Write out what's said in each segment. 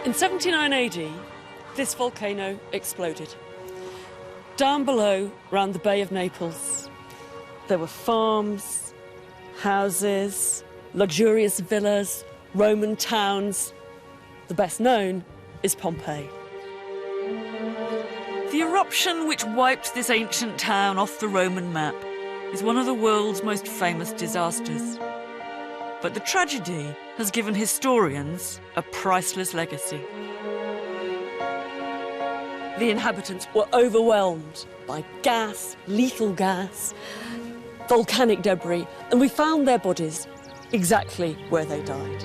In 79 AD, this volcano exploded. Down below, around the Bay of Naples, there were farms, houses, luxurious villas, Roman towns. The best known is Pompeii. The eruption which wiped this ancient town off the Roman map is one of the world's most famous disasters. But the tragedy has given historians a priceless legacy. The inhabitants were overwhelmed by gas, lethal gas, volcanic debris, and we found their bodies exactly where they died.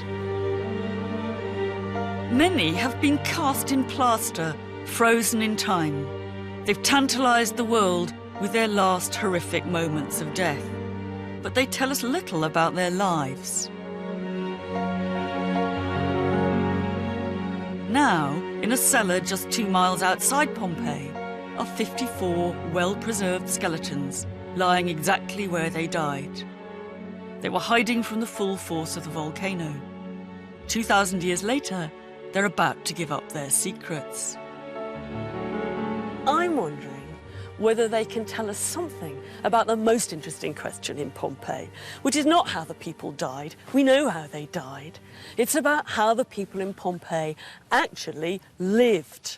Many have been cast in plaster, frozen in time. They've tantalised the world with their last horrific moments of death. But they tell us little about their lives. Now, in a cellar just 2 miles outside Pompeii, are 54 well-preserved skeletons lying exactly where they died. They were hiding from the full force of the volcano. 2,000 years later, they're about to give up their secrets. I'm wondering whether they can tell us something about the most interesting question in Pompeii, which is not how the people died. We know how they died. It's about how the people in Pompeii actually lived.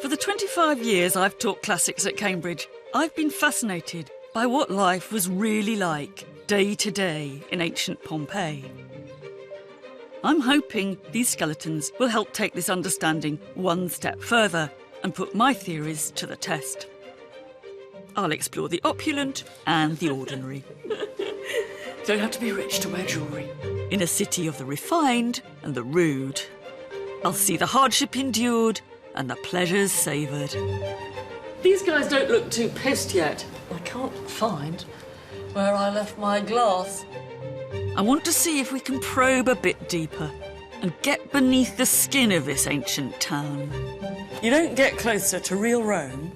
For the 25 years I've taught classics at Cambridge, I've been fascinated by what life was really like day to day in ancient Pompeii. I'm hoping these skeletons will help take this understanding one step further and put my theories to the test. I'll explore the opulent and the ordinary. Don't have to be rich to wear jewellery. In a city of the refined and the rude. I'll see the hardship endured and the pleasures savoured. These guys don't look too pissed yet. I can't find where I left my glass. I want to see if we can probe a bit deeper and get beneath the skin of this ancient town. You don't get closer to real Rome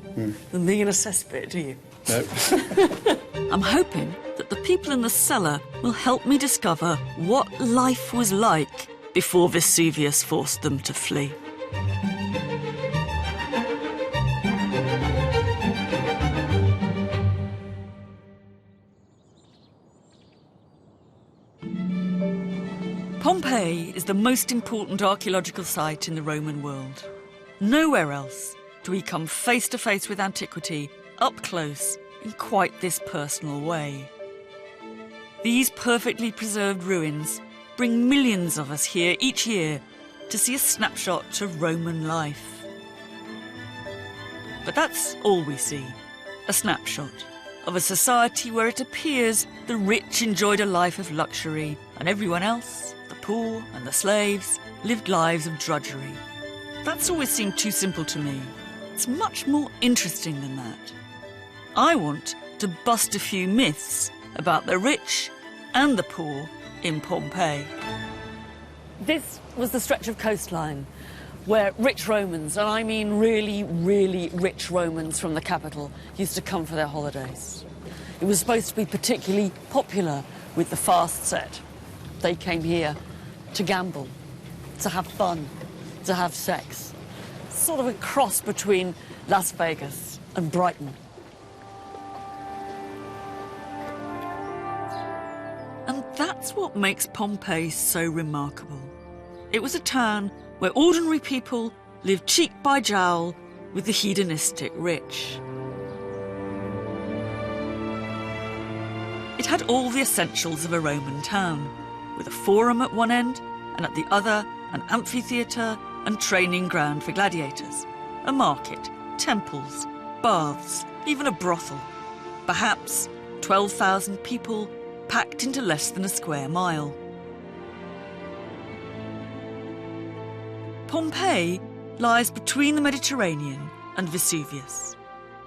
than being in a cesspit, do you? No. I'm hoping that the people in the cellar will help me discover what life was like before Vesuvius forced them to flee. Pompeii is the most important archaeological site in the Roman world. Nowhere else do we come face to face with antiquity, up close, in quite this personal way. These perfectly preserved ruins bring millions of us here each year to see a snapshot of Roman life. But that's all we see, a snapshot of a society where it appears the rich enjoyed a life of luxury and everyone else, the poor and the slaves, lived lives of drudgery. That's always seemed too simple to me. It's much more interesting than that. I want to bust a few myths about the rich and the poor in Pompeii. This was the stretch of coastline where rich Romans, and I mean really, really rich Romans from the capital, used to come for their holidays. It was supposed to be particularly popular with the fast set. They came here to gamble, to have fun, to have sex. Sort of a cross between Las Vegas and Brighton. And that's what makes Pompeii so remarkable. It was a town where ordinary people lived cheek by jowl with the hedonistic rich. It had all the essentials of a Roman town, with a forum at one end and at the other an amphitheatre and training ground for gladiators, a market, temples, baths, even a brothel. Perhaps 12,000 people packed into less than a square mile. Pompeii lies between the Mediterranean and Vesuvius.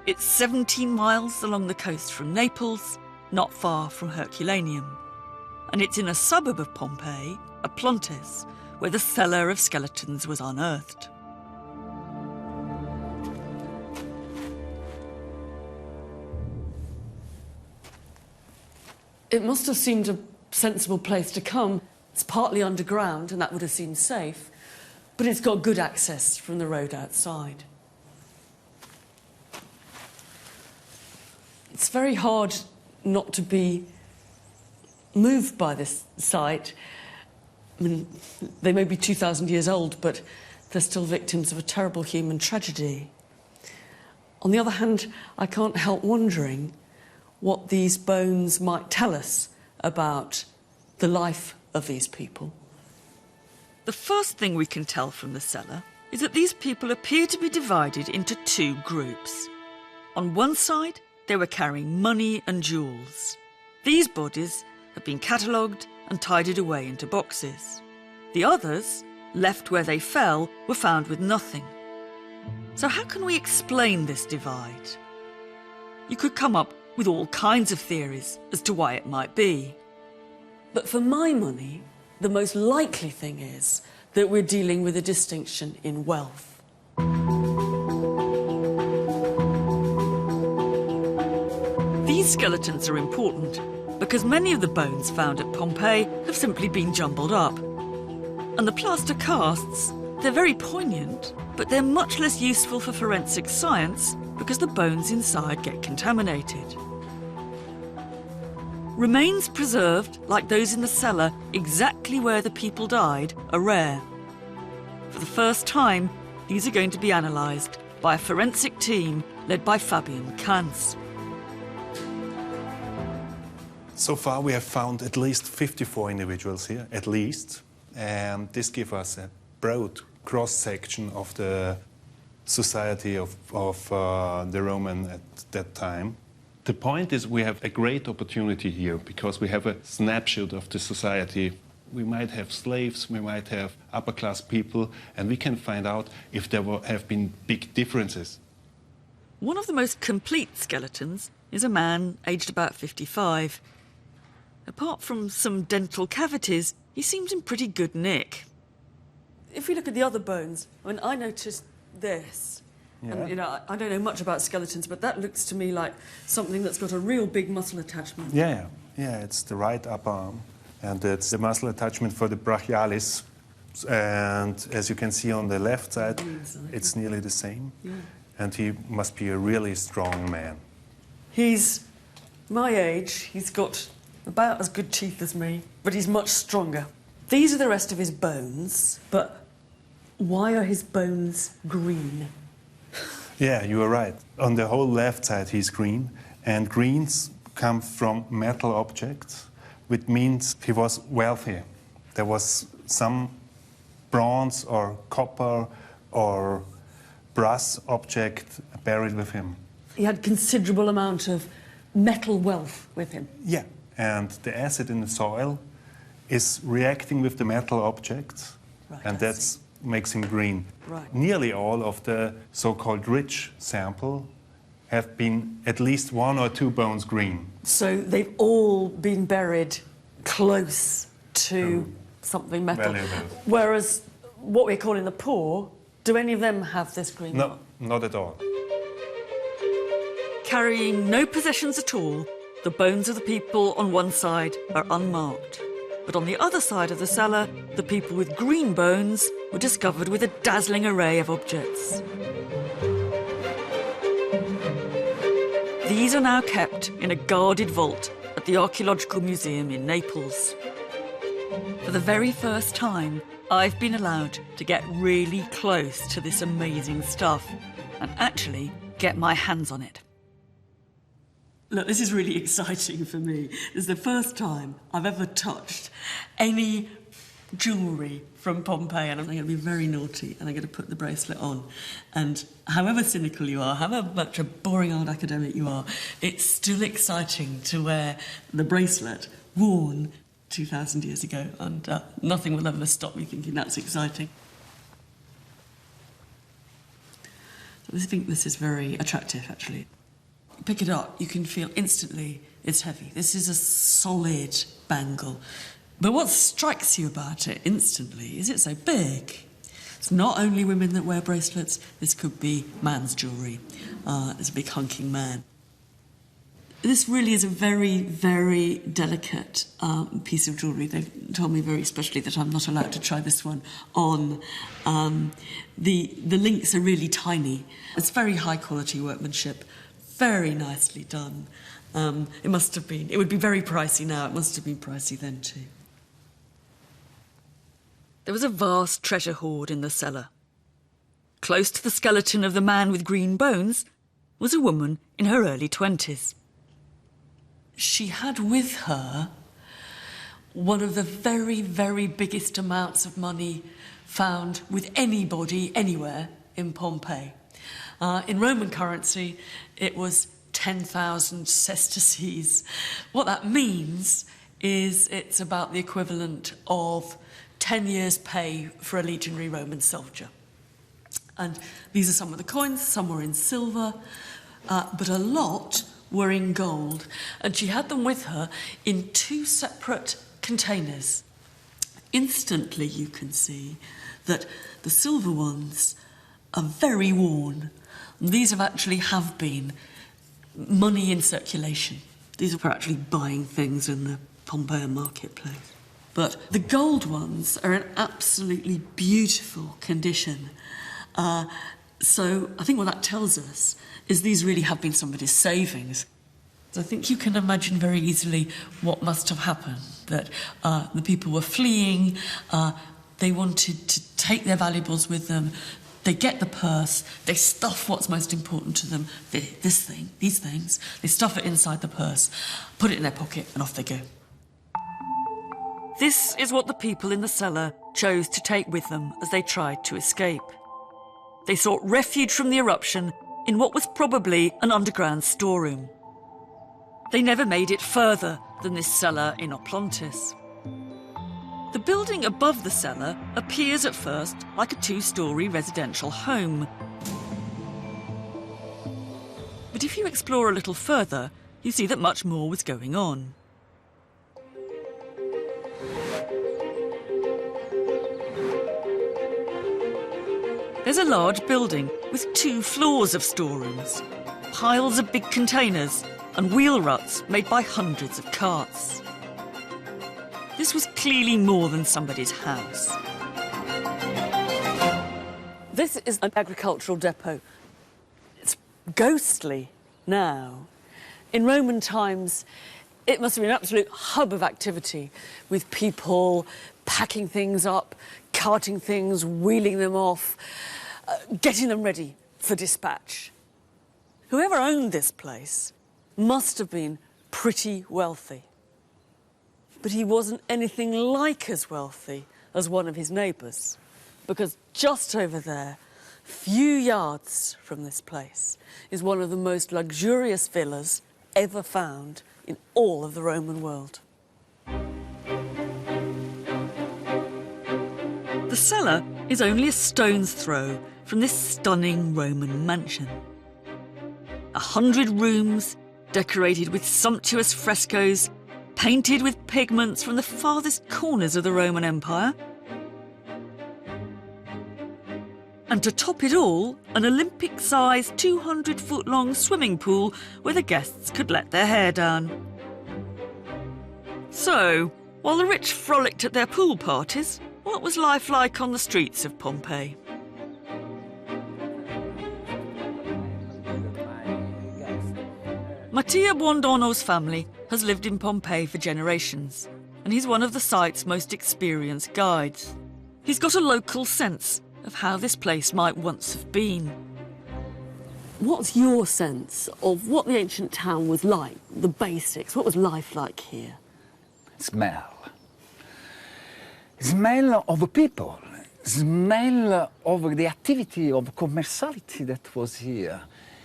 It's 17 miles along the coast from Naples, not far from Herculaneum. And it's in a suburb of Pompeii, Oplontis, where the cellar of skeletons was unearthed. It must have seemed a sensible place to come. It's partly underground, and that would have seemed safe, but it's got good access from the road outside. It's very hard not to be moved by this site. I mean, they may be 2,000 years old, but they're still victims of a terrible human tragedy. On the other hand, I can't help wondering what these bones might tell us about the life of these people. The first thing we can tell from the cellar is that these people appear to be divided into two groups. On one side, they were carrying money and jewels. These bodies have been catalogued and tidied away into boxes. The others, left where they fell, were found with nothing. So how can we explain this divide? You could come up with all kinds of theories as to why it might be. But for my money, the most likely thing is that we're dealing with a distinction in wealth. These skeletons are important because many of the bones found at Pompeii have simply been jumbled up. And the plaster casts, they're very poignant, but they're much less useful for forensic science because the bones inside get contaminated. Remains preserved, like those in the cellar, exactly where the people died, are rare. For the first time, these are going to be analysed by a forensic team led by Fabian Kantz. So far we have found at least 54 individuals here, at least. And this gives us a broad cross-section of the society of the Roman at that time. The point is we have a great opportunity here because we have a snapshot of the society. We might have slaves, we might have upper-class people, and we can find out if there have been big differences. One of the most complete skeletons is a man aged about 55. Apart from some dental cavities, he seems in pretty good nick. If we look at the other bones, I mean, I noticed this. Yeah. And, you know, I don't know much about skeletons, but that looks to me like something that's got a real big muscle attachment. Yeah, it's the right upper arm, and it's the muscle attachment for the brachialis. And as you can see on the left side, it's nearly the same. Yeah. And he must be a really strong man. He's my age, he's got about as good teeth as me, but he's much stronger. These are the rest of his bones, but why are his bones green? Yeah, you are right. On the whole left side, he's green, and greens come from metal objects, which means he was wealthy. There was some bronze or copper or brass object buried with him. He had considerable amount of metal wealth with him. Yeah, and the acid in the soil is reacting with the metal objects, Right, and I that makes him green. Right. Nearly all of the so-called rich sample have been at least one or two bones green. So they've all been buried close to something metal. Valuable. Whereas what we're calling the poor, do any of them have this green mark? No, not at all. Carrying no possessions at all, the bones of the people on one side are unmarked. But on the other side of the cellar, the people with green bones were discovered with a dazzling array of objects. These are now kept in a guarded vault at the Archaeological Museum in Naples. For the very first time, I've been allowed to get really close to this amazing stuff and actually get my hands on it. Look, this is really exciting for me. This is the first time I've ever touched any jewellery from Pompeii, and I'm going to be very naughty, and I'm going to put the bracelet on. And however cynical you are, however much a boring old academic you are, it's still exciting to wear the bracelet worn 2,000 years ago, and nothing will ever stop me thinking that's exciting. I think this is very attractive, actually. Pick it up, you can feel instantly it's heavy. This is a solid bangle. But what strikes you about it instantly is it's so big. It's not only women that wear bracelets, this could be man's jewellery. It's a big hunking man. This really is a very, very delicate piece of jewellery. They've told me very especially that I'm not allowed to try this one on. The links are really tiny. It's very high quality workmanship, very nicely done. It must have been. It would be very pricey now. It must have been pricey then too. There was a vast treasure hoard in the cellar. Close to the skeleton of the man with green bones was a woman in her early 20s. She had with her one of the very, very biggest amounts of money found with anybody anywhere in Pompeii. In Roman currency, it was 10,000 sesterces. What that means is it's about the equivalent of 10 years' pay for a legionary Roman soldier. And these are some of the coins. Some were in silver, but a lot were in gold, and she had them with her in 2 separate containers. Instantly you can see that the silver ones are very worn. These have been money in circulation. These are for actually buying things in the Pompeiian marketplace. But the gold ones are in absolutely beautiful condition. So I think what that tells us is these really have been somebody's savings. So I think you can imagine very easily what must have happened, that the people were fleeing, they wanted to take their valuables with them, they get the purse, they stuff what's most important to them, these things, they stuff it inside the purse, put it in their pocket, and off they go. This is what the people in the cellar chose to take with them as they tried to escape. They sought refuge from the eruption in what was probably an underground storeroom. They never made it further than this cellar in Oplontis. The building above the cellar appears at first like a 2-storey residential home. But if you explore a little further, you see that much more was going on. There's a large building with 2 floors of storerooms, piles of big containers and wheel ruts made by hundreds of carts. This was clearly more than somebody's house. This is an agricultural depot. It's ghostly now. In Roman times, it must have been an absolute hub of activity, with people packing things up, carting things, wheeling them off, getting them ready for dispatch. Whoever owned this place must have been pretty wealthy. But he wasn't anything like as wealthy as one of his neighbours, because just over there, few yards from this place, is one of the most luxurious villas ever found in all of the Roman world. The cellar is only a stone's throw from this stunning Roman mansion. 100 rooms, decorated with sumptuous frescoes, painted with pigments from the farthest corners of the Roman Empire. And to top it all, an Olympic-sized 200-foot-long swimming pool where the guests could let their hair down. So, while the rich frolicked at their pool parties, what was life like on the streets of Pompeii? Mattia Buondono's family has lived in Pompeii for generations, and he's one of the site's most experienced guides. He's got a local sense of how this place might once have been. What's your sense of what the ancient town was like, the basics? What was life like here? Smell. Smell of people. Smell of the activity of commerciality that was here.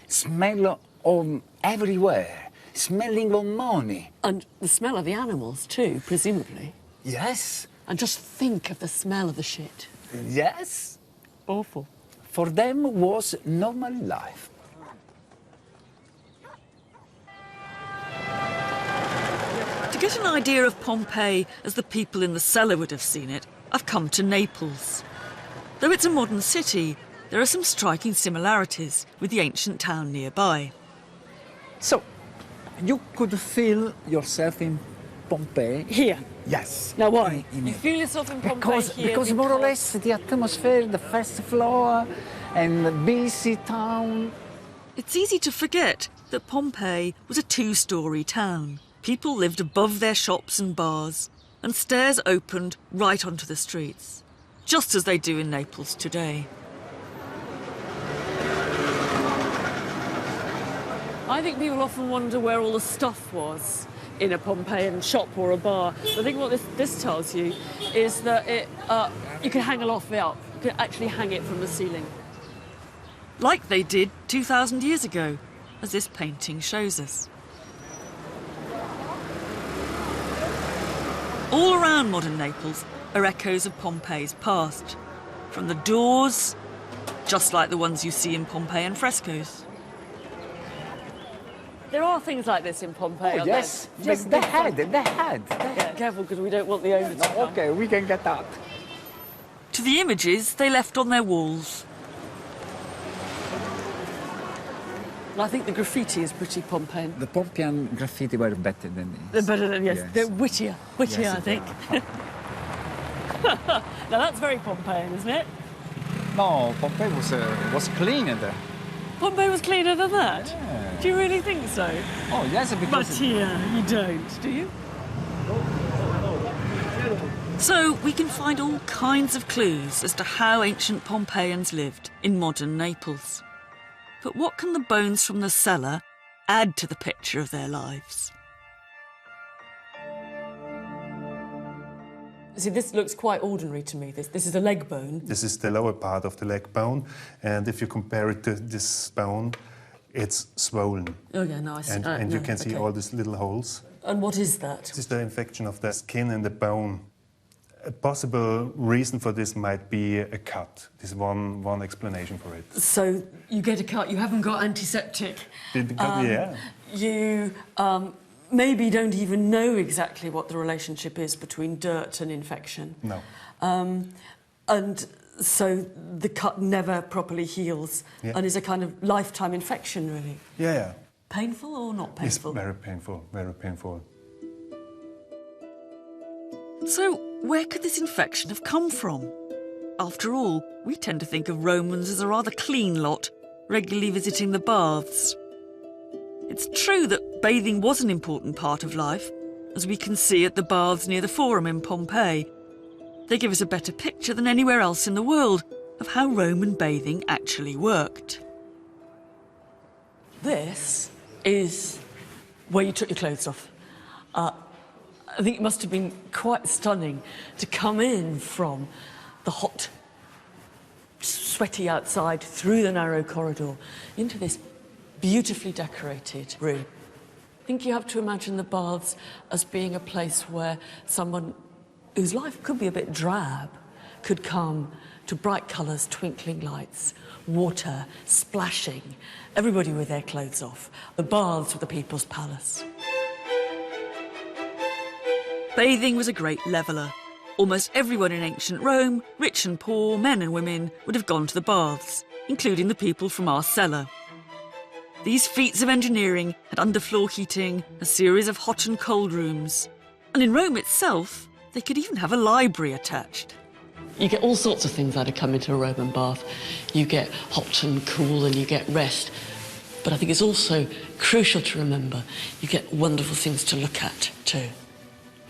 Smell of everywhere. Smelling of money. And the smell of the animals too, presumably. Yes. And just think of the smell of the shit. Yes. Awful. For them was normal life. To get an idea of Pompeii as the people in the cellar would have seen it, I've come to Naples. Though it's a modern city, there are some striking similarities with the ancient town nearby. So, You could feel yourself in Pompeii. Here. Yes. Now why? In You it. feel yourself in Pompeii here Because more or less the atmosphere, the first floor, and the busy town. It's easy to forget that Pompeii was a two-storey town. People lived above their shops and bars, and stairs opened right onto the streets, just as they do in Naples today. I think people often wonder where all the stuff was in a Pompeian shop or a bar. I think what this tells you is that you can hang a lot of it up. You can actually hang it from the ceiling. Like they did 2,000 years ago, as this painting shows us. All around modern Naples are echoes of Pompeii's past. From the doors, just like the ones you see in Pompeian frescoes. There are things like this in Pompeii. Oh, yes, yes, they had. Yeah, careful, because we don't want the owner to come. Okay, we can get out. To the images they left on their walls. I think the graffiti is pretty Pompeian. The Pompeian graffiti were better than this. They're better than, yes. They're wittier, Yes, I think. Now that's very Pompeian, isn't it? No, Pompeii was cleaner. Pompeii was cleaner than that? Yeah. Do you really think so? Oh, yes, But because... here, you don't, do you? So we can find all kinds of clues as to how ancient Pompeians lived in modern Naples. But what can the bones from the cellar add to the picture of their lives? See, this looks quite ordinary to me. This is a leg bone. This is the lower part of the leg bone, and if you compare it to this bone, it's swollen. Oh, yeah, no, I see. And you can see all these little holes. And what is that? This is the infection of the skin and the bone. A possible reason for this might be a cut. This is one explanation for it. So you get a cut, you haven't got antiseptic. Yeah. You maybe don't even know exactly what the relationship is between dirt and infection. No. And so the cut never properly heals and is a kind of lifetime infection, really. Yeah. Painful or not painful? It's very painful, very painful. So where could this infection have come from? After all, we tend to think of Romans as a rather clean lot, regularly visiting the baths. It's true that bathing was an important part of life, as we can see at the baths near the Forum in Pompeii. They give us a better picture than anywhere else in the world of how Roman bathing actually worked. This is where you took your clothes off. I think it must have been quite stunning to come in from the hot, sweaty outside through the narrow corridor into this beautifully decorated room. I think you have to imagine the baths as being a place where someone whose life could be a bit drab could come to bright colours, twinkling lights, water, splashing, everybody with their clothes off. The baths were the people's palace. Bathing was a great leveller. Almost everyone in ancient Rome, rich and poor, men and women, would have gone to the baths, including the people from our cellar. These feats of engineering had underfloor heating, a series of hot and cold rooms. And in Rome itself, they could even have a library attached. You get all sorts of things out of coming to a Roman bath. You get hot and cool and you get rest. But I think it's also crucial to remember you get wonderful things to look at too.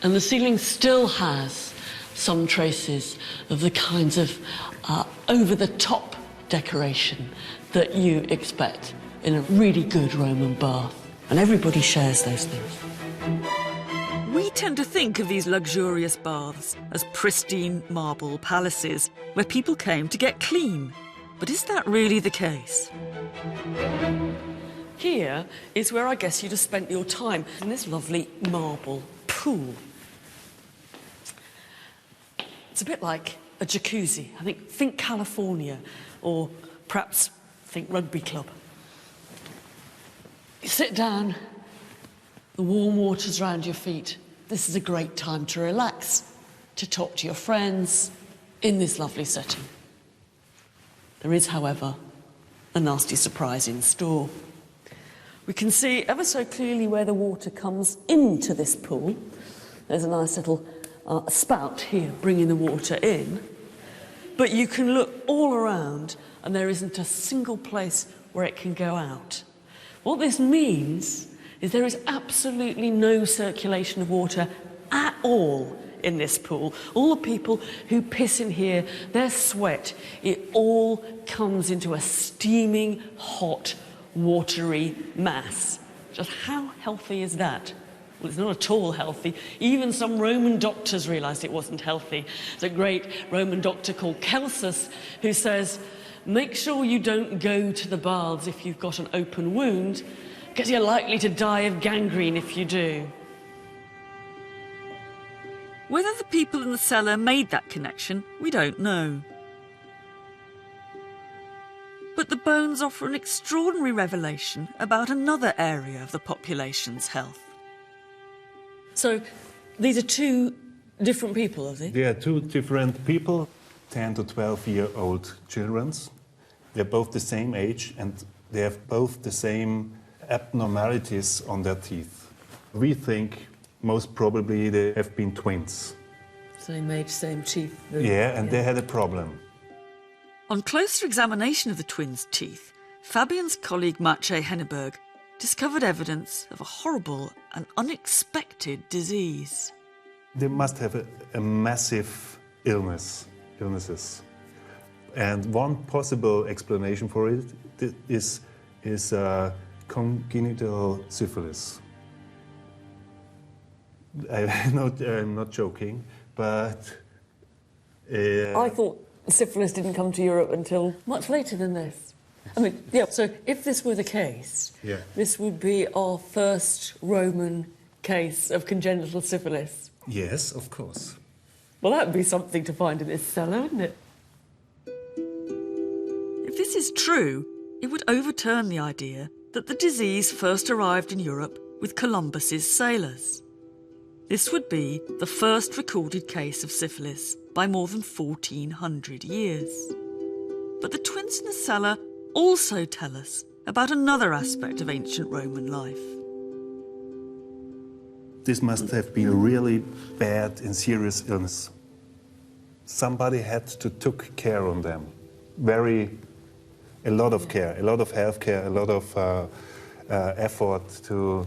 And the ceiling still has some traces of the kinds of over-the-top decoration that you expect in a really good Roman bath. And everybody shares those things. We tend to think of these luxurious baths as pristine marble palaces where people came to get clean. But is that really the case? Here is where I guess you'd have spent your time, in this lovely marble pool. It's a bit like a jacuzzi. I think California, or perhaps think rugby club. You sit down, the warm water's around your feet. This is a great time to relax, to talk to your friends in this lovely setting. There is, however, a nasty surprise in store. We can see ever so clearly where the water comes into this pool. There's a nice little spout here bringing the water in. But you can look all around and there isn't a single place where it can go out. What this means is there is absolutely no circulation of water at all in this pool. All the people who piss in here, their sweat, it all comes into a steaming, hot, watery mass. Just how healthy is that? Well, it's not at all healthy. Even some Roman doctors realised it wasn't healthy. There's a great Roman doctor called Celsus who says, make sure you don't go to the baths if you've got an open wound, because you're likely to die of gangrene if you do. Whether the people in the cellar made that connection, we don't know. But the bones offer an extraordinary revelation about another area of the population's health. So, these are two different people, are they? They are two different people, 10 to 12-year-old children. They're both the same age and they have both the same abnormalities on their teeth. We think most probably they have been twins. Same age, same teeth. Yeah, and they had a problem. On closer examination of the twins' teeth, Fabian's colleague Maciej Henneberg discovered evidence of a horrible and unexpected disease. They must have a massive illnesses. And one possible explanation for it is congenital syphilis. I'm not joking, but... I thought syphilis didn't come to Europe until much later than this. I mean, yeah, so if this were the case, yeah, this would be our first Roman case of congenital syphilis. Yes, of course. Well, that would be something to find in this cellar, wouldn't it? If this is true, it would overturn the idea that the disease first arrived in Europe with Columbus's sailors. This would be the first recorded case of syphilis by more than 1400 years. But the twins in the cellar also tell us about another aspect of ancient Roman life. This must have been a really bad and serious illness. Somebody had to took care of them. A lot of care, a lot of health care, a lot of effort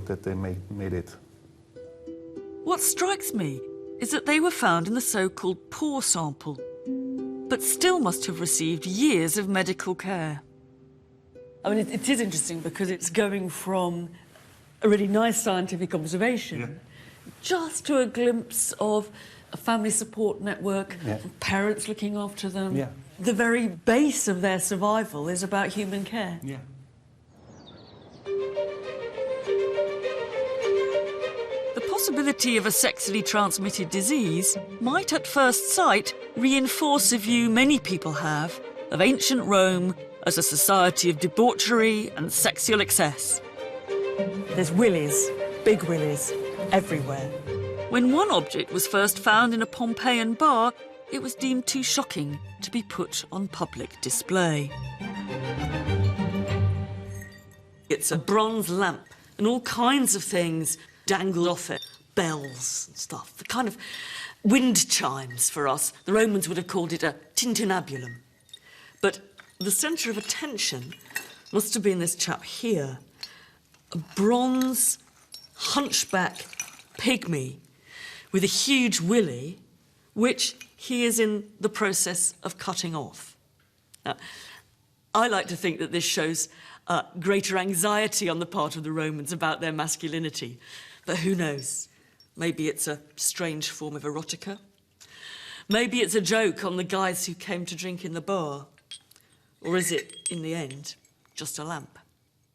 that they made it. What strikes me is that they were found in the so-called poor sample, but still must have received years of medical care. I mean, it is interesting because it's going from a really nice scientific observation just to a glimpse of a family support network, parents looking after them. Yeah. The very base of their survival is about human care. Yeah. The possibility of a sexually transmitted disease might at first sight reinforce a view many people have of ancient Rome as a society of debauchery and sexual excess. There's willies, big willies, everywhere. When one object was first found in a Pompeian bar, it was deemed too shocking to be put on public display. It's a bronze lamp and all kinds of things dangled off it. Bells and stuff, the kind of wind chimes for us. The Romans would have called it a tintinnabulum. But the centre of attention must have been this chap here, a bronze hunchback pygmy with a huge willy, which he is in the process of cutting off. Now, I like to think that this shows greater anxiety on the part of the Romans about their masculinity, but who knows? Maybe it's a strange form of erotica. Maybe it's a joke on the guys who came to drink in the bar. Or is it, in the end, just a lamp?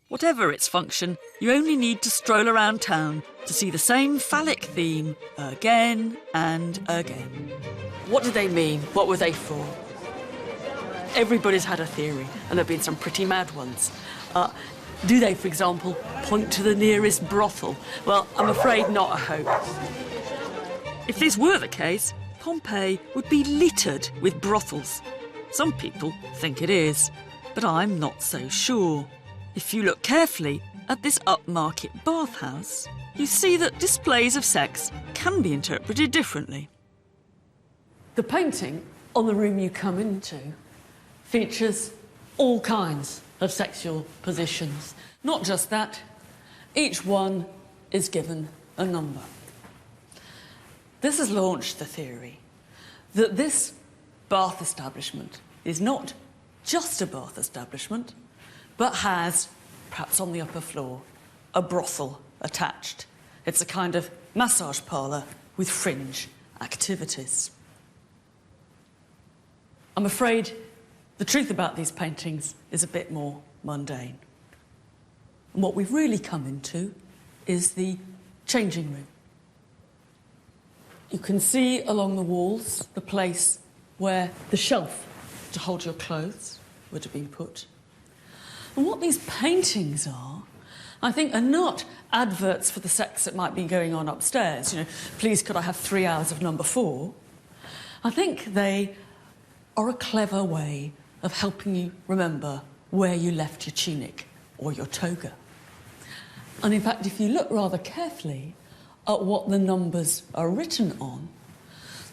Whatever its function, you only need to stroll around town to see the same phallic theme again and again. What did they mean? What were they for? Everybody's had a theory, and there have been some pretty mad ones. Do they, for example, point to the nearest brothel? Well, I'm afraid not a hope. If this were the case, Pompeii would be littered with brothels. Some people think it is, but I'm not so sure. If you look carefully, at this upmarket bathhouse, you see that displays of sex can be interpreted differently. The painting on the room you come into features all kinds of sexual positions. Not just that, each one is given a number. This has launched the theory that this bath establishment is not just a bath establishment, but has, perhaps on the upper floor, a brothel attached. It's a kind of massage parlour with fringe activities. I'm afraid the truth about these paintings is a bit more mundane. And what we've really come into is the changing room. You can see along the walls the place where the shelf to hold your clothes would have been put. And what these paintings are, I think, are not adverts for the sex that might be going on upstairs. You know, please could I have 3 hours of number 4? I think they are a clever way of helping you remember where you left your tunic or your toga. And in fact, if you look rather carefully at what the numbers are written on,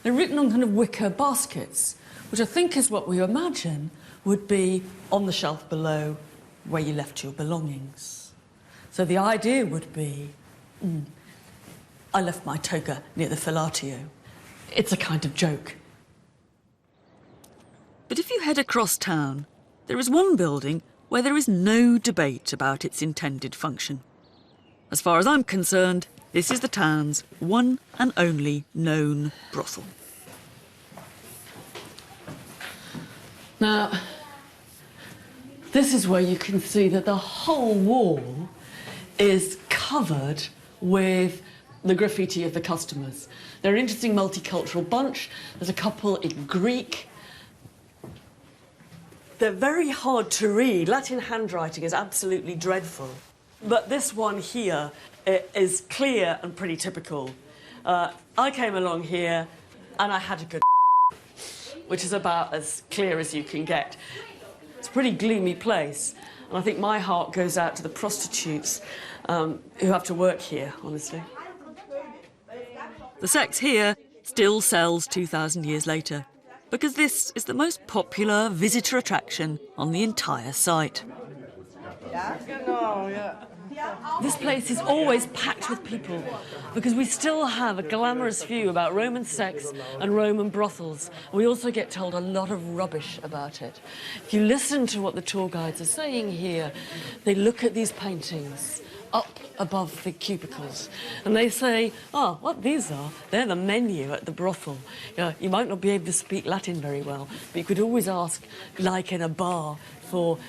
they're written on kind of wicker baskets, which I think is what we imagine would be on the shelf below where you left your belongings. So the idea would be, I left my toga near the fellatio. It's a kind of joke. But if you head across town, there is one building where there is no debate about its intended function. As far as I'm concerned, this is the town's one and only known brothel. Now, this is where you can see that the whole wall is covered with the graffiti of the customers. They're an interesting multicultural bunch. There's a couple in Greek. They're very hard to read. Latin handwriting is absolutely dreadful. But this one here is clear and pretty typical. I came along here and I had a good which is about as clear as you can get. It's a pretty gloomy place, and I think my heart goes out to the prostitutes who have to work here, honestly. The sex here still sells 2,000 years later, because this is the most popular visitor attraction on the entire site. This place is always packed with people because we still have a glamorous view about Roman sex and Roman brothels. We also get told a lot of rubbish about it. If you listen to what the tour guides are saying here, they look at these paintings up above the cubicles and they say, oh, what these are, they're the menu at the brothel. You might not be able to speak Latin very well, but you could always ask, like in a bar, for,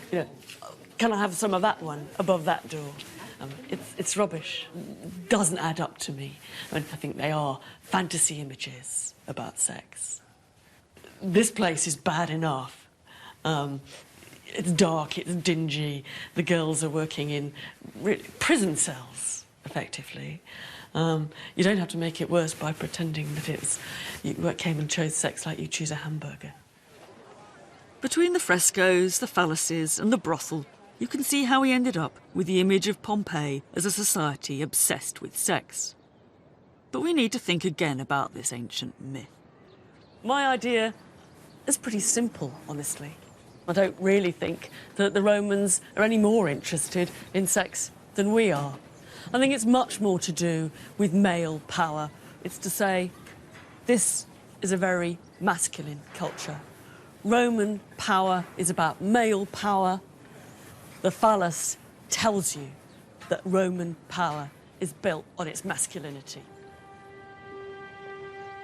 can I have some of that one above that door? It's rubbish. Doesn't add up to me. I think they are fantasy images about sex. This place is bad enough. It's dark, it's dingy. The girls are working in prison cells, effectively. You don't have to make it worse by pretending that you came and chose sex like you choose a hamburger. Between the frescoes, the phalluses and the brothel, you can see how we ended up with the image of Pompeii as a society obsessed with sex. But we need to think again about this ancient myth. My idea is pretty simple, honestly. I don't really think that the Romans are any more interested in sex than we are. I think it's much more to do with male power. It's to say, this is a very masculine culture. Roman power is about male power. The phallus tells you that Roman power is built on its masculinity.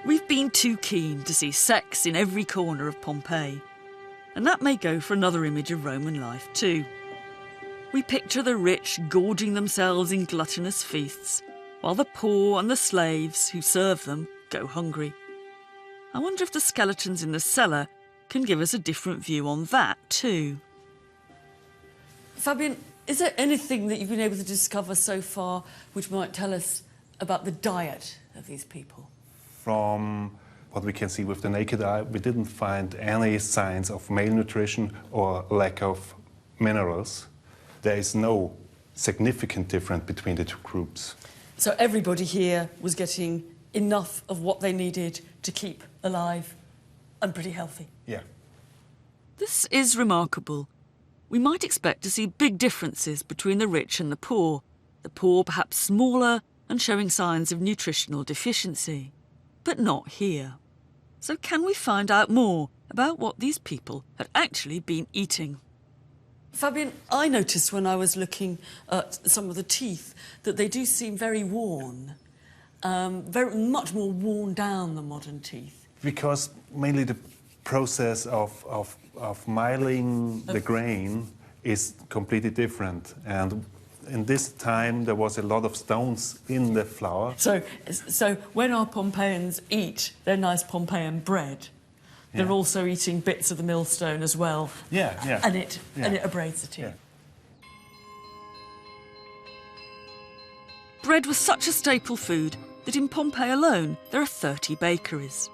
We've been too keen to see sex in every corner of Pompeii, and that may go for another image of Roman life too. We picture the rich gorging themselves in gluttonous feasts, while the poor and the slaves who serve them go hungry. I wonder if the skeletons in the cellar can give us a different view on that too. Fabian, is there anything that you've been able to discover so far which might tell us about the diet of these people? From what we can see with the naked eye, we didn't find any signs of malnutrition or lack of minerals. There is no significant difference between the two groups. So everybody here was getting enough of what they needed to keep alive and pretty healthy. Yeah. This is remarkable. We might expect to see big differences between the rich and the poor perhaps smaller and showing signs of nutritional deficiency. But not here. So can we find out more about what these people had actually been eating? Fabian, I noticed when I was looking at some of the teeth that they do seem very worn, very much more worn down than modern teeth. Because mainly the process of milling the grain is completely different. And in this time, there was a lot of stones in the flour. So when our Pompeians eat their nice Pompeian bread, they're also eating bits of the millstone as well. Yeah. And it abrades the teeth. Yeah. Bread was such a staple food that in Pompeii alone there are 30 bakeries.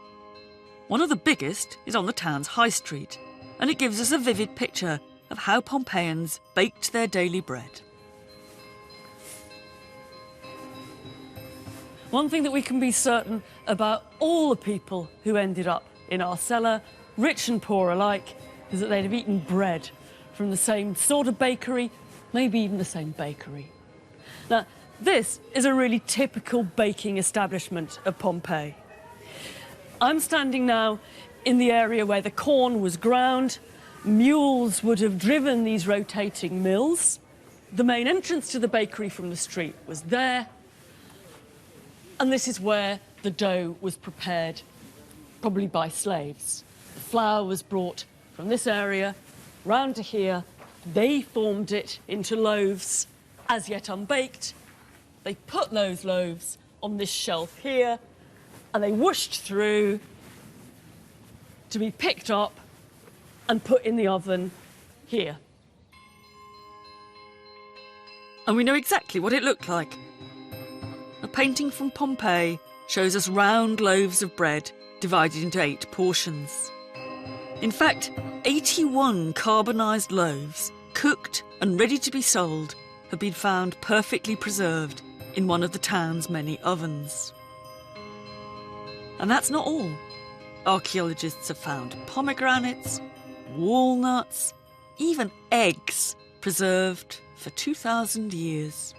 One of the biggest is on the town's high street, and it gives us a vivid picture of how Pompeians baked their daily bread. One thing that we can be certain about all the people who ended up in our cellar, rich and poor alike, is that they'd have eaten bread from the same sort of bakery, maybe even the same bakery. Now, this is a really typical baking establishment of Pompeii. I'm standing now in the area where the corn was ground. Mules would have driven these rotating mills. The main entrance to the bakery from the street was there. And this is where the dough was prepared, probably by slaves. The flour was brought from this area round to here. They formed it into loaves, as yet unbaked. They put those loaves on this shelf here, and they whooshed through to be picked up and put in the oven here. And we know exactly what it looked like. A painting from Pompeii shows us round loaves of bread divided into 8 portions. In fact, 81 carbonised loaves, cooked and ready to be sold, have been found perfectly preserved in one of the town's many ovens. And that's not all. Archaeologists have found pomegranates, walnuts, even eggs preserved for 2,000 years.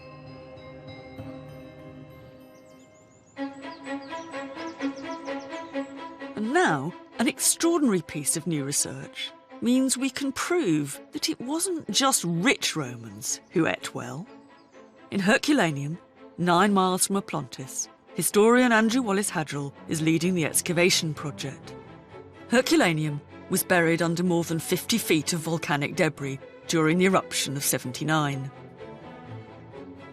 And now, an extraordinary piece of new research means we can prove that it wasn't just rich Romans who ate well. In Herculaneum, 9 miles from Oplontis, historian Andrew Wallace-Hadrill is leading the excavation project. Herculaneum was buried under more than 50 feet of volcanic debris during the eruption of 79.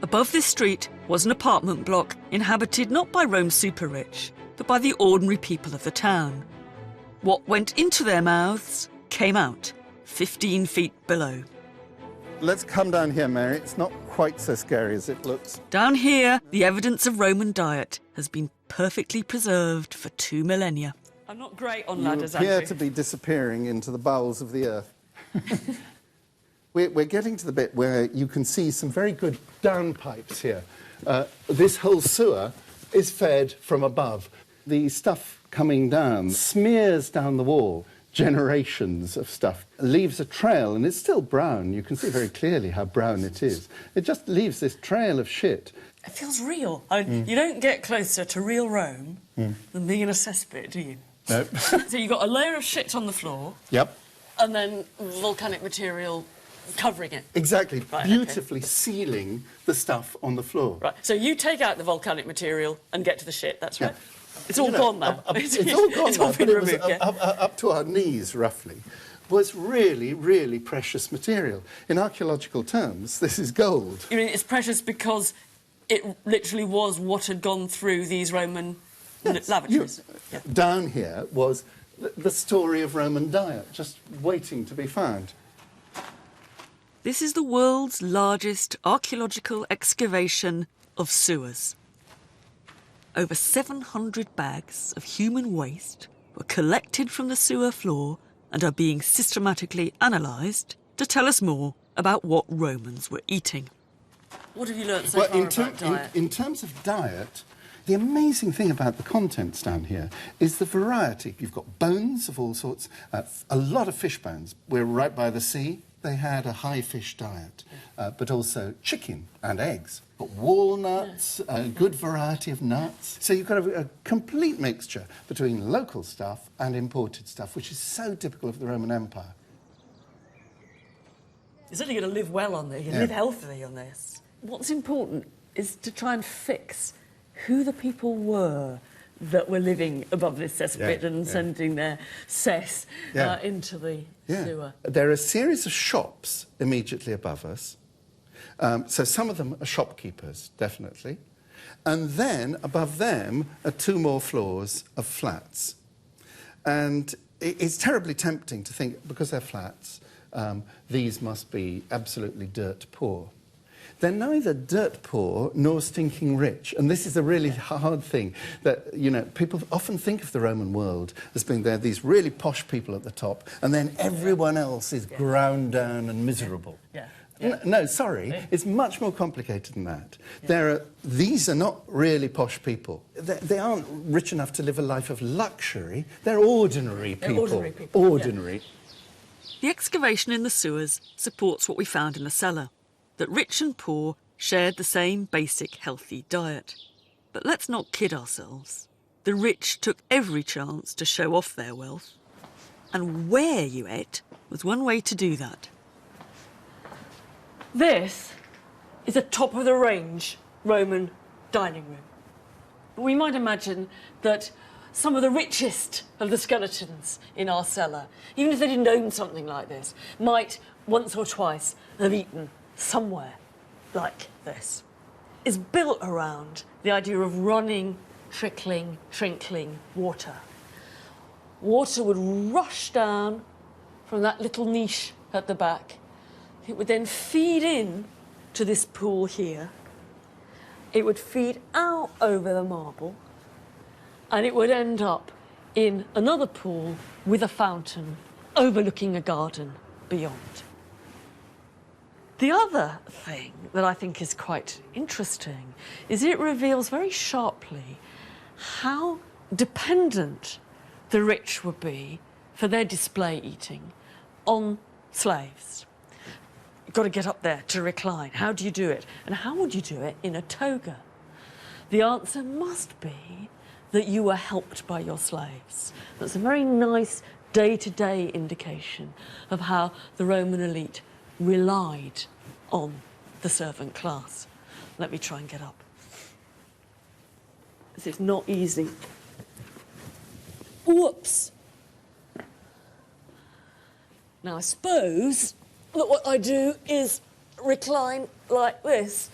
Above this street was an apartment block inhabited not by Rome's super-rich, but by the ordinary people of the town. What went into their mouths came out 15 feet below. Let's come down here, Mary. It's not quite so scary as it looks. Down here, the evidence of Roman diet has been perfectly preserved for 2 millennia. I'm not great on You ladders, appear Andrew. to be disappearing into the bowels of the earth. We're getting to the bit where you can see some very good downpipes here. This whole sewer is fed from above. The stuff coming down smears down the wall, generations of stuff, leaves a trail, and it's still brown. You can see very clearly how brown it is. It just leaves this trail of shit. It feels real. You don't get closer to real Rome than being in a cesspit, do you? No. So you've got a layer of shit on the floor, Yep. and then volcanic material covering it. Exactly. Right, Beautifully sealing the stuff on the floor. Right, so you take out the volcanic material and get to the shit, that's right. Yeah. It's all gone now. It's all gone It's all now, been but it was removed, yeah. up to our knees, roughly, was really, really precious material. In archaeological terms, this is gold. You mean it's precious because it literally was what had gone through these Roman lavatories? Yeah. Down here was the story of Roman diet, just waiting to be found. This is the world's largest archaeological excavation of sewers. Over 700 bags of human waste were collected from the sewer floor and are being systematically analysed to tell us more about what Romans were eating. What have you learnt so far about diet? In terms of diet, the amazing thing about the contents down here is the variety. You've got bones of all sorts, a lot of fish bones. We're right by the sea. They had a high fish diet, but also chicken and eggs. But walnuts, a good variety of nuts. So you've got a complete mixture between local stuff and imported stuff, which is so typical of the Roman Empire. You're certainly going to live well on this. You live healthily on this. What's important is to try and fix who the people were that were living above this cesspit and sending their cess into the sewer. There are a series of shops immediately above us. So some of them are shopkeepers, definitely. And then above them are 2 more floors of flats. And it's terribly tempting to think, because they're flats, these must be absolutely dirt poor. They're neither dirt poor nor stinking rich. And this is a really hard thing that, you know, people often think of the Roman world as being there, these really posh people at the top, and then everyone else is ground down and miserable. No, sorry, it's much more complicated than that. These are not really posh people. They aren't rich enough to live a life of luxury. They're ordinary people. Ordinary. The excavation in the sewers supports what we found in the cellar, that rich and poor shared the same basic healthy diet. But let's not kid ourselves. The rich took every chance to show off their wealth. And where you ate was one way to do that. This is a top-of-the-range Roman dining room. We might imagine that some of the richest of the skeletons in our cellar, even if they didn't own something like this, might once or twice have eaten somewhere like this. It's built around the idea of running, trickling water. Water would rush down from that little niche at the back. It would then feed in to this pool here. It would feed out over the marble, and it would end up in another pool with a fountain overlooking a garden beyond. The other thing that I think is quite interesting is it reveals very sharply how dependent the rich would be for their display eating on slaves. You've got to get up there to recline. How do you do it? And how would you do it in a toga? The answer must be that you were helped by your slaves. That's a very nice day-to-day indication of how the Roman elite relied on the servant class. Let me try and get up. This is not easy. Whoops. Now, I suppose that what I do is recline like this,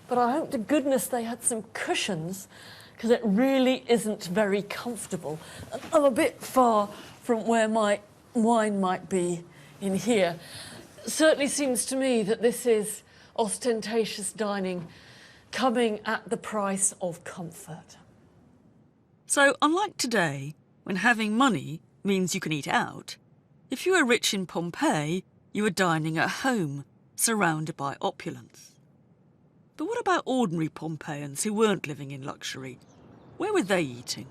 but I hope to goodness they had some cushions, because it really isn't very comfortable. I'm a bit far from where my wine might be in here. It certainly seems to me that this is ostentatious dining coming at the price of comfort. So, unlike today, when having money means you can eat out, if you were rich in Pompeii, you were dining at home, surrounded by opulence. But what about ordinary Pompeians who weren't living in luxury? Where were they eating?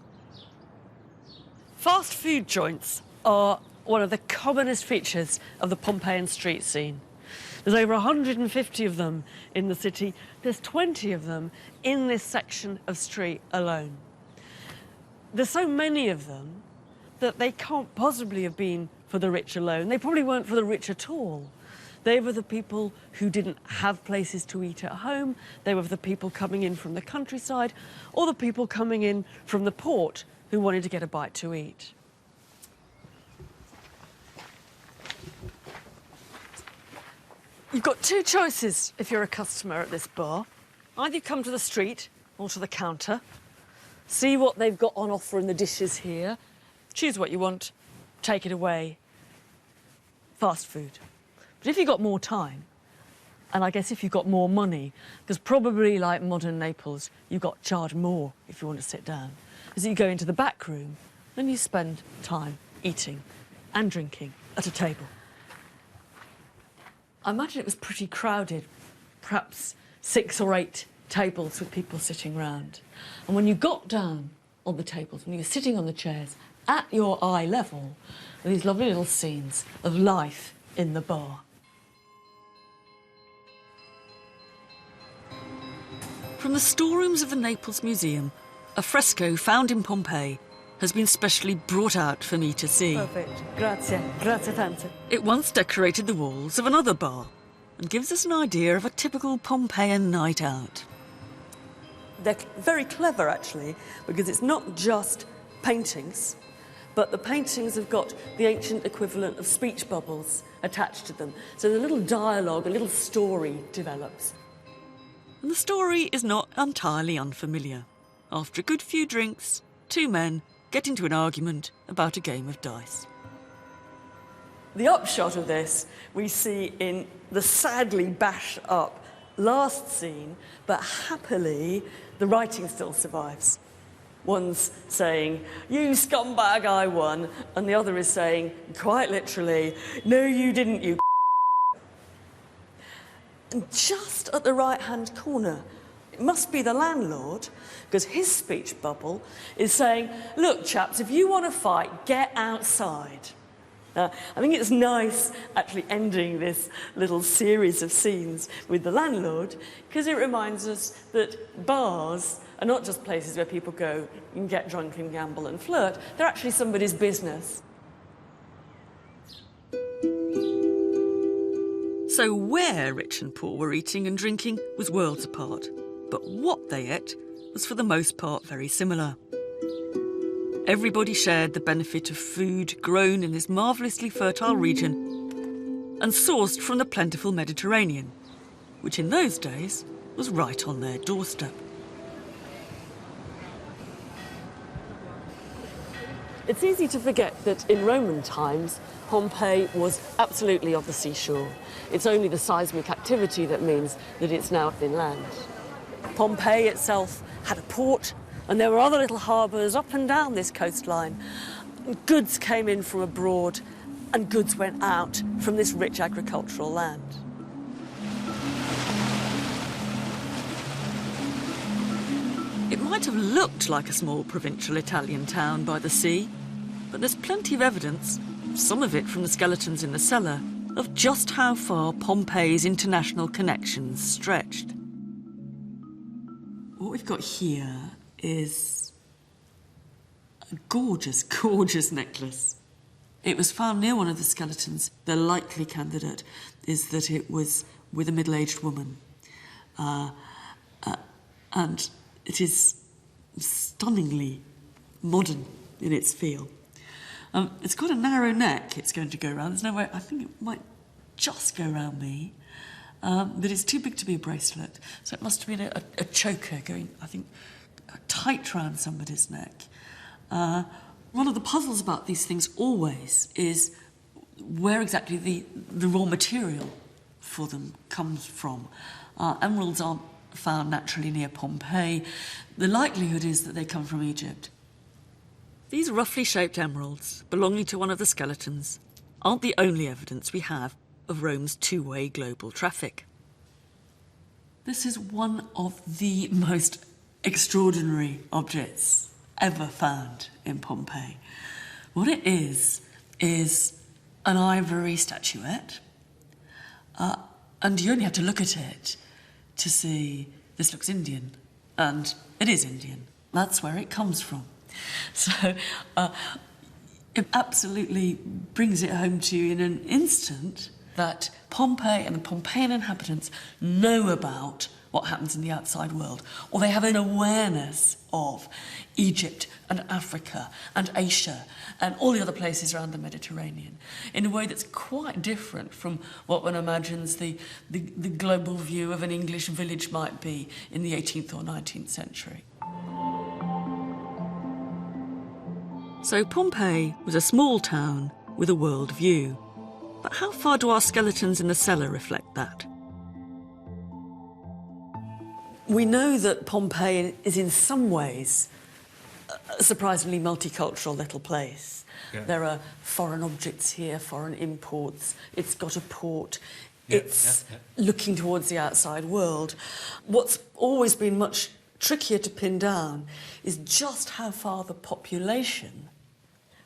Fast food joints are one of the commonest features of the Pompeian street scene. There's over 150 of them in the city. There's 20 of them in this section of street alone. There's so many of them that they can't possibly have been for the rich alone. They probably weren't for the rich at all. They were the people who didn't have places to eat at home. They were the people coming in from the countryside, or the people coming in from the port who wanted to get a bite to eat. You've got 2 choices if you're a customer at this bar. Either you come to the street or to the counter, see what they've got on offer in the dishes here, choose what you want, take it away. Fast food. But if you've got more time, and I guess if you've got more money, because probably like modern Naples, you've got to charge more if you want to sit down. As you go into the back room, then you spend time eating and drinking at a table. I imagine it was pretty crowded, perhaps 6 or 8 tables with people sitting round. And when you got down on the tables, when you were sitting on the chairs, at your eye level, were these lovely little scenes of life in the bar. From the storerooms of the Naples Museum, a fresco found in Pompeii has been specially brought out for me to see. Perfect. Grazie. Grazie tanto. It once decorated the walls of another bar and gives us an idea of a typical Pompeian night out. They're very clever, actually, because it's not just paintings, but the paintings have got the ancient equivalent of speech bubbles attached to them. So the little dialogue, a little story develops. And the story is not entirely unfamiliar. After a good few drinks, 2 men get into an argument about a game of dice. The upshot of this we see in the sadly bashed up last scene, but happily the writing still survives. One's saying, "You scumbag, I won," and the other is saying, quite literally, "No, you didn't, you." And just at the right-hand corner, it must be the landlord, because his speech bubble is saying, "Look, chaps, if you want to fight, get outside." I think it's nice actually ending this little series of scenes with the landlord, because it reminds us that bars are not just places where people go and get drunk and gamble and flirt. They're actually somebody's business. So where rich and poor were eating and drinking was worlds apart. But what they ate was for the most part very similar. Everybody shared the benefit of food grown in this marvellously fertile region and sourced from the plentiful Mediterranean, which in those days was right on their doorstep. It's easy to forget that in Roman times, Pompeii was absolutely off the seashore. It's only the seismic activity that means that it's now inland. Pompeii itself had a port, and there were other little harbours up and down this coastline. Goods came in from abroad, and goods went out from this rich agricultural land. It might have looked like a small provincial Italian town by the sea, but there's plenty of evidence, some of it from the skeletons in the cellar, of just how far Pompeii's international connections stretched. What we've got here is a gorgeous, gorgeous necklace. It was found near one of the skeletons. The likely candidate is that it was with a middle-aged woman. And it is stunningly modern in its feel. It's got a narrow neck it's going to go around. There's no way, I think it might just go around me. But it's too big to be a bracelet. So it must have been a choker going, I think, tight round somebody's neck. One of the puzzles about these things always is where exactly the raw material for them comes from. Emeralds aren't found naturally near Pompeii. The likelihood is that they come from Egypt. These roughly shaped emeralds, belonging to one of the skeletons, aren't the only evidence we have of Rome's two-way global traffic. This is one of the most extraordinary objects ever found in Pompeii. What it is an ivory statuette, and you only have to look at it to see this looks Indian, and it is Indian. That's where it comes from. So it absolutely brings it home to you in an instant that Pompeii and the Pompeian inhabitants know about what happens in the outside world, or they have an awareness of Egypt and Africa and Asia and all the other places around the Mediterranean in a way that's quite different from what one imagines the global view of an English village might be in the 18th or 19th century. So Pompeii was a small town with a world view. But how far do our skeletons in the cellar reflect that? We know that Pompeii is in some ways a surprisingly multicultural little place. Yeah. There are foreign objects here, foreign imports. It's got a port. it's looking towards the outside world. What's always been much trickier to pin down is just how far the population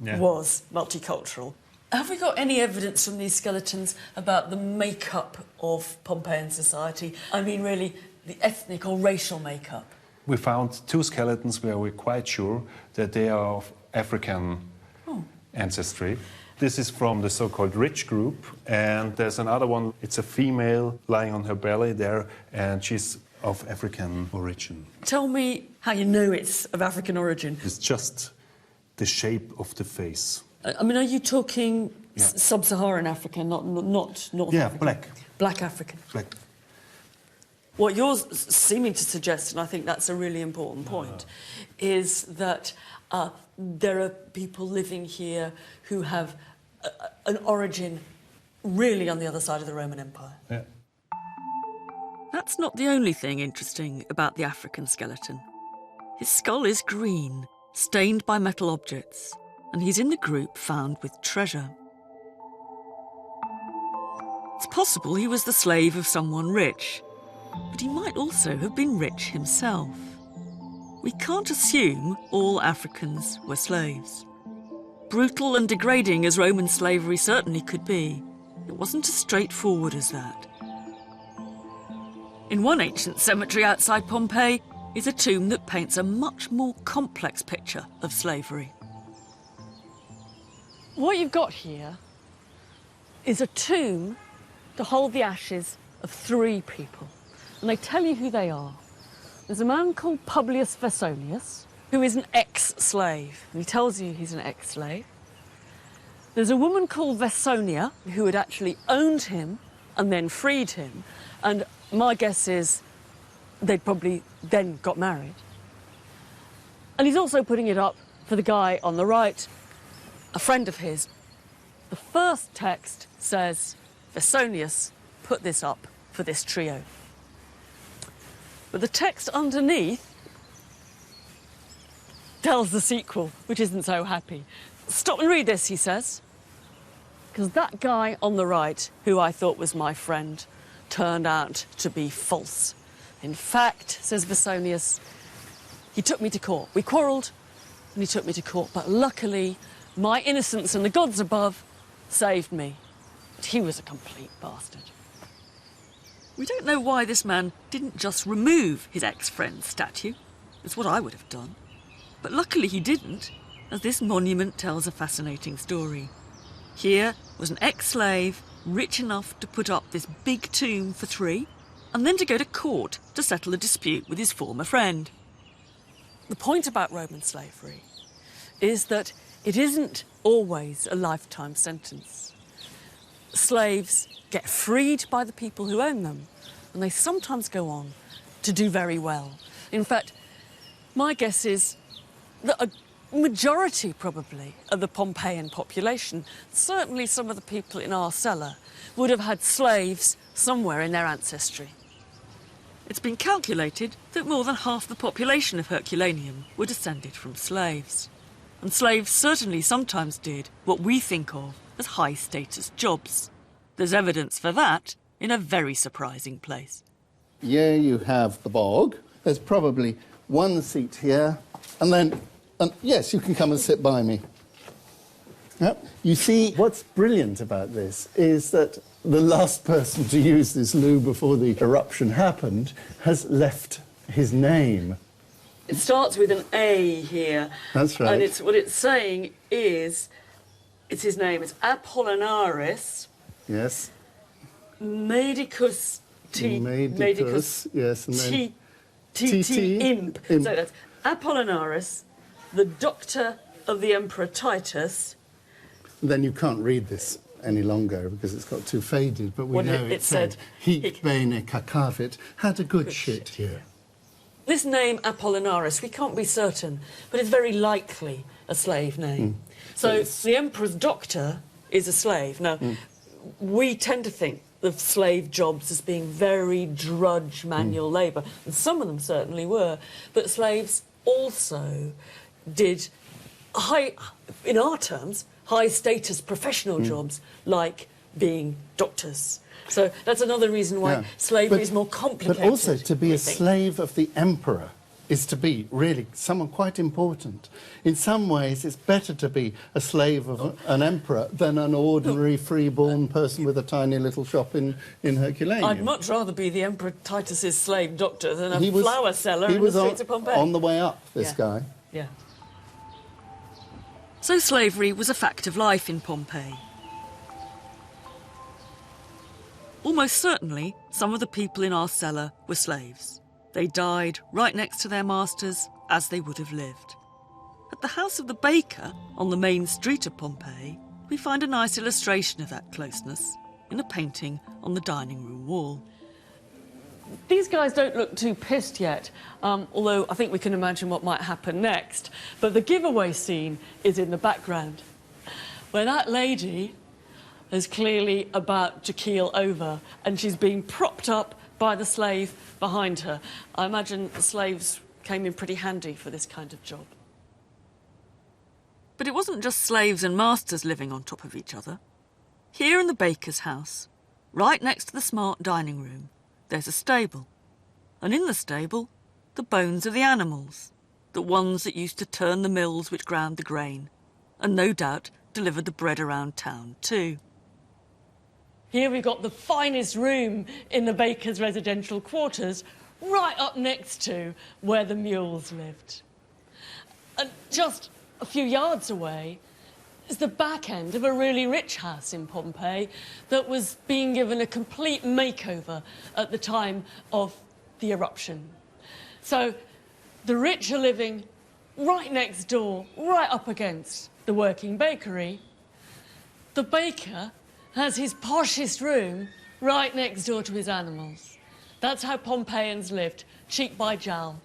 was multicultural. Have we got any evidence from these skeletons about the makeup of Pompeian society? I mean, really, the ethnic or racial makeup? We found 2 skeletons where we're quite sure that they are of African ancestry. This is from the so-called rich group, and there's another one. It's a female lying on her belly there, and she's of African origin. Tell me how you know it's of African origin. It's just the shape of the face. I mean, are you talking sub-Saharan Africa, not North Africa? Black. Black African. Black. What you're seeming to suggest, and I think that's a really important point, is that there are people living here who have an origin really on the other side of the Roman Empire. Yeah. That's not the only thing interesting about the African skeleton. His skull is green, stained by metal objects, and he's in the group found with treasure. It's possible he was the slave of someone rich, but he might also have been rich himself. We can't assume all Africans were slaves. Brutal and degrading as Roman slavery certainly could be, it wasn't as straightforward as that. In one ancient cemetery outside Pompeii is a tomb that paints a much more complex picture of slavery. What you've got here is a tomb to hold the ashes of 3 people. And they tell you who they are. There's a man called Publius Vesonius, who is an ex-slave. And he tells you he's an ex-slave. There's a woman called Vesonia, who had actually owned him and then freed him. And my guess is they'd probably then got married. And he's also putting it up for the guy on the right, a friend of his. The first text says, Vesonius put this up for this trio. But the text underneath tells the sequel, which isn't so happy. Stop and read this, he says, because that guy on the right, who I thought was my friend, turned out to be false. In fact, says Vesonius, he took me to court. We quarrelled and he took me to court, but luckily my innocence and the gods above saved me. But he was a complete bastard. We don't know why this man didn't just remove his ex-friend's statue. It's what I would have done. But luckily he didn't, as this monument tells a fascinating story. Here was an ex-slave rich enough to put up this big tomb for 3, and then to go to court to settle a dispute with his former friend. The point about Roman slavery is that it isn't always a lifetime sentence. Slaves get freed by the people who own them, and they sometimes go on to do very well. In fact, my guess is that a majority, probably, of the Pompeian population, certainly some of the people in our cellar, would have had slaves somewhere in their ancestry. It's been calculated that more than half the population of Herculaneum were descended from slaves. And slaves certainly sometimes did what we think of as high-status jobs. There's evidence for that in a very surprising place. Here you have the bog. There's probably 1 seat here, and then, yes, you can come and sit by me. Yep. You see, what's brilliant about this is that the last person to use this loo before the eruption happened has left his name. It starts with an A here. That's right. And what it's saying is, it's his name, it's Apollinaris. Yes. Medicus Medicus, yes, and then Imp. So that's Apollinaris, the doctor of the Emperor Titus. Then you can't read this any longer because it's got too faded, but we know it said hic bene cacavit, had a good shit here. This name Apollinaris, we can't be certain, but it's very likely a slave name. So the emperor's doctor is a slave. Now, we tend to think of slave jobs as being very drudge manual labour, and some of them certainly were, but slaves also did in our terms, high-status professional jobs like being doctors. So that's another reason why slavery is more complicated. But also, to be we a think. slave of the emperor is to be really someone quite important. In some ways, it's better to be a slave of an emperor than an ordinary free-born person with a tiny little shop in Herculaneum. I'd much rather be the Emperor Titus's slave doctor than a flower seller in the streets of Pompeii. On the way up, this guy. Yeah. So slavery was a fact of life in Pompeii. Almost certainly, some of the people in our cellar were slaves. They died right next to their masters, as they would have lived. At the house of the baker, on the main street of Pompeii, we find a nice illustration of that closeness in a painting on the dining room wall. These guys don't look too pissed yet, although I think we can imagine what might happen next. But the giveaway scene is in the background, where that lady is clearly about to keel over, and she's being propped up by the slave behind her. I imagine the slaves came in pretty handy for this kind of job. But it wasn't just slaves and masters living on top of each other. Here in the baker's house, right next to the smart dining room, there's a stable. And in the stable, the bones of the animals, the ones that used to turn the mills which ground the grain, and no doubt delivered the bread around town too. Here we've got the finest room in the baker's residential quarters, right up next to where the mules lived. And just a few yards away is the back end of a really rich house in Pompeii that was being given a complete makeover at the time of the eruption. So the rich are living right next door, right up against the working bakery. The baker has his poshest room right next door to his animals. That's how Pompeians lived, cheek by jowl.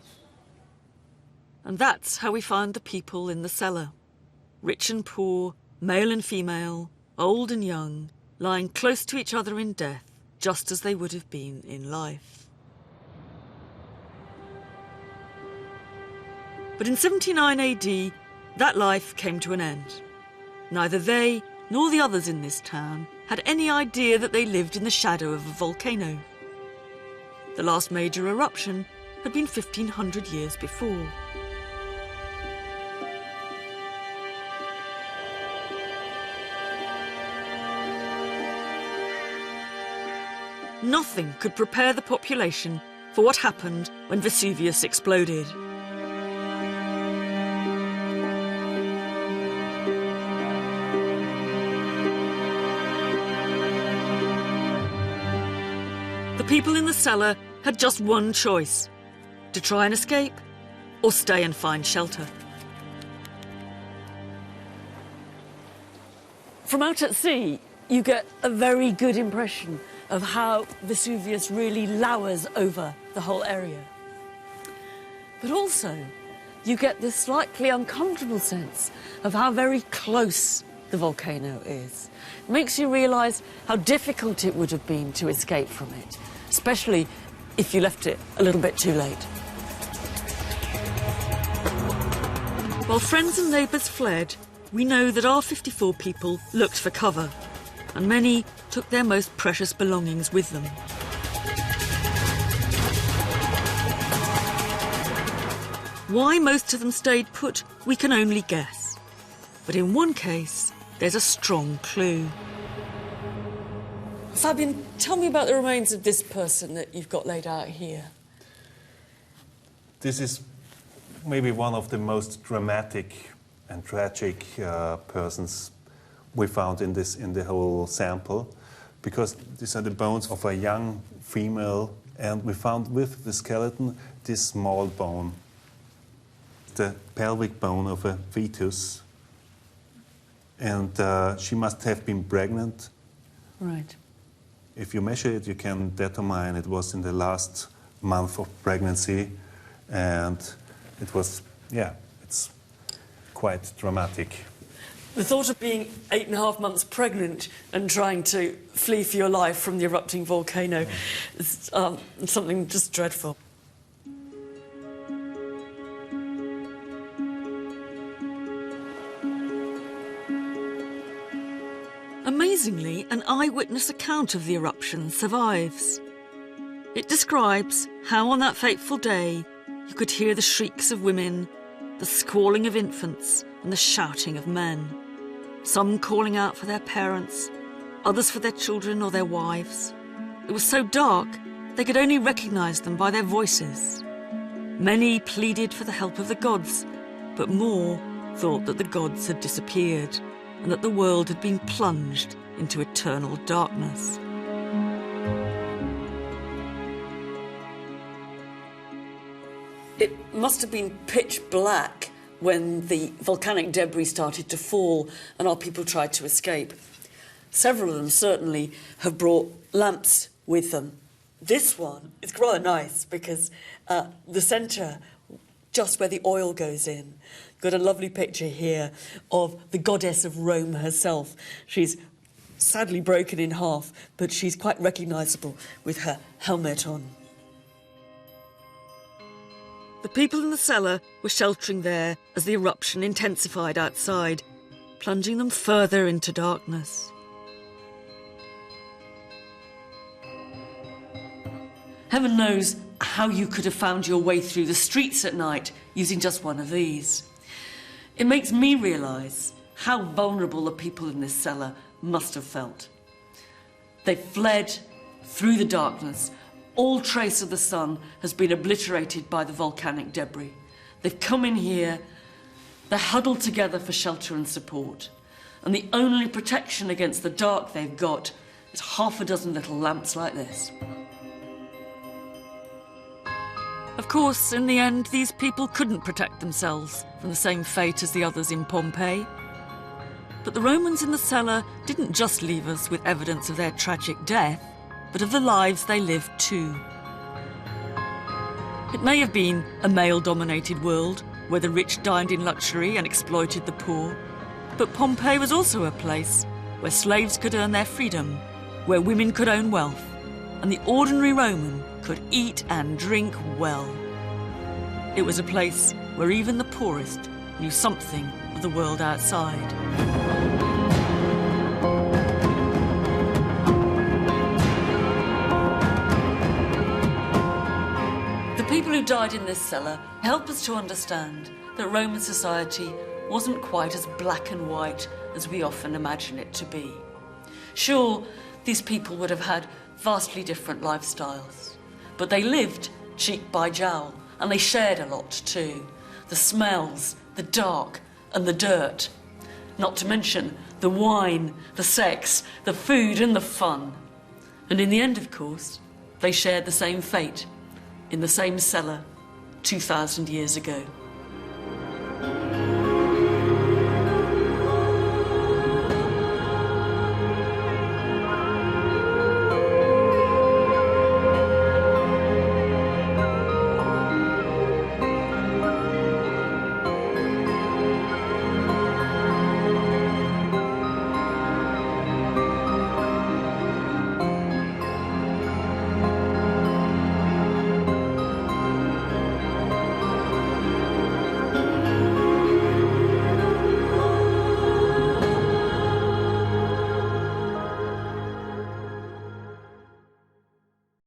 And that's how we find the people in the cellar. Rich and poor, male and female, old and young, lying close to each other in death, just as they would have been in life. But in 79 AD, that life came to an end. Neither they nor the others in this town had any idea that they lived in the shadow of a volcano. The last major eruption had been 1,500 years before. Nothing could prepare the population for what happened when Vesuvius exploded. The people in the cellar had just one choice: to try and escape or stay and find shelter. From out at sea, you get a very good impression of how Vesuvius really lowers over the whole area. But also, you get this slightly uncomfortable sense of how very close the volcano is. It makes you realise how difficult it would have been to escape from it, especially if you left it a little bit too late. While friends and neighbours fled, we know that our 54 people looked for cover, and many took their most precious belongings with them. Why most of them stayed put, we can only guess. But in one case, there's a strong clue. Fabian, tell me about the remains of this person that you've got laid out here. This is maybe one of the most dramatic and tragic persons we found in the whole sample, because these are the bones of a young female, and we found with the skeleton this small bone, the pelvic bone of a fetus, and she must have been pregnant. Right. If you measure it, you can determine it was in the last month of pregnancy, and it was, it's quite dramatic. The thought of being 8.5 months pregnant and trying to flee for your life from the erupting volcano is something just dreadful. Amazingly, an eyewitness account of the eruption survives. It describes how on that fateful day you could hear the shrieks of women, the squalling of infants and the shouting of men. Some calling out for their parents, others for their children or their wives. It was so dark they could only recognise them by their voices. Many pleaded for the help of the gods, but more thought that the gods had disappeared and that the world had been plunged into eternal darkness. It must have been pitch black when the volcanic debris started to fall and our people tried to escape. Several of them certainly have brought lamps with them. This one is rather nice because the centre, just where the oil goes in, got a lovely picture here of the goddess of Rome herself. She's sadly broken in half, but she's quite recognisable with her helmet on. The people in the cellar were sheltering there as the eruption intensified outside, plunging them further into darkness. Heaven knows how you could have found your way through the streets at night using just one of these. It makes me realise how vulnerable the people in this cellar must have felt. They fled through the darkness. All trace of the sun has been obliterated by the volcanic debris. They've come in here, they're huddled together for shelter and support, and the only protection against the dark they've got is half a dozen little lamps like this. Of course, in the end, these people couldn't protect themselves from the same fate as the others in Pompeii. But the Romans in the cellar didn't just leave us with evidence of their tragic death, but of the lives they lived too. It may have been a male-dominated world, where the rich dined in luxury and exploited the poor, but Pompeii was also a place where slaves could earn their freedom, where women could own wealth, and the ordinary Roman could eat and drink well. It was a place where even the poorest knew something of the world outside. The people who died in this cellar help us to understand that Roman society wasn't quite as black and white as we often imagine it to be. Sure, these people would have had vastly different lifestyles, but they lived cheek by jowl, and they shared a lot too. The smells, the dark, and the dirt. Not to mention the wine, the sex, the food, and the fun. And in the end, of course, they shared the same fate in the same cellar 2,000 years ago.